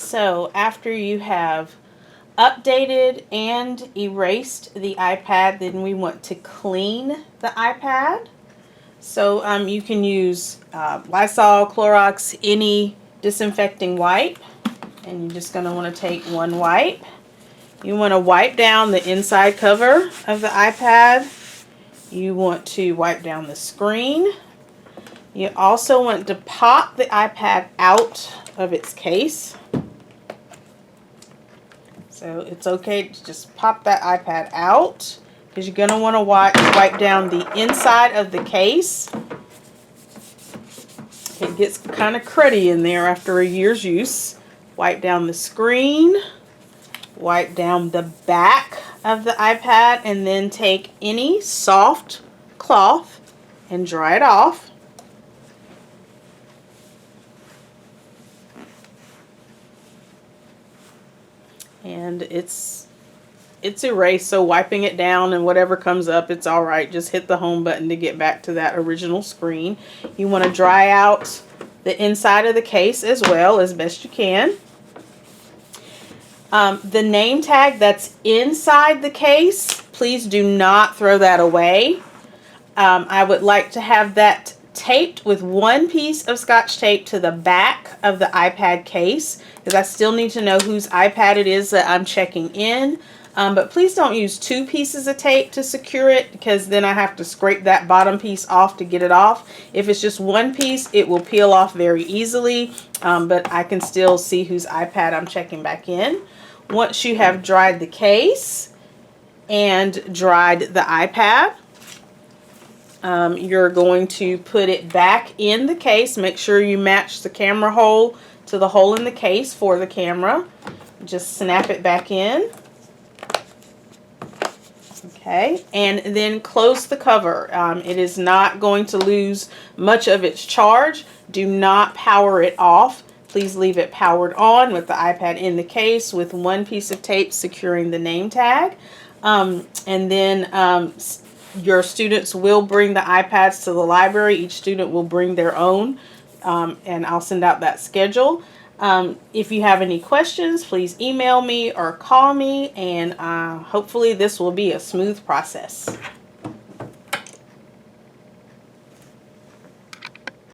So after you have updated and erased the iPad, then we want to clean the iPad. So you can use Lysol, Clorox, any disinfecting wipe. And you're just going to want to take one wipe. You want to wipe down the inside cover of the iPad. You want to wipe down the screen. You also want to pop the iPad out of its case. So it's okay to just pop that iPad out, because you're going to want to wipe down the inside of the case. It gets kind of cruddy in there after a year's use. Wipe down the screen. Wipe down the back of the iPad, and then take any soft cloth and dry it off. And it's erased, so wiping it down and whatever comes up, it's alright. Just hit the home button to get back to that original screen. You want to dry out the inside of the case as well as best you can. The name tag that's inside the case, please do not throw that away. I would like to have that taped with one piece of Scotch tape to the back of the iPad case, because I still need to know whose iPad it is that I'm checking in. But please don't use two pieces of tape to secure it, because then I have to scrape that bottom piece off to get it off. If it's just one piece, it will peel off very easily, but I can still see whose iPad I'm checking back in. Once you have dried the case and dried the iPad, you're going to put it back in the case. Make sure you match the camera hole to the hole in the case for the camera. Just snap it back in. Okay, and then close the cover. It is not going to lose much of its charge. Do not power it off. Please leave it powered on with the iPad in the case with one piece of tape securing the name tag. And then your students will bring the iPads to the library. Each student will bring their own, and I'll send out that schedule. If you have any questions, please email me or call me, and hopefully this will be a smooth process.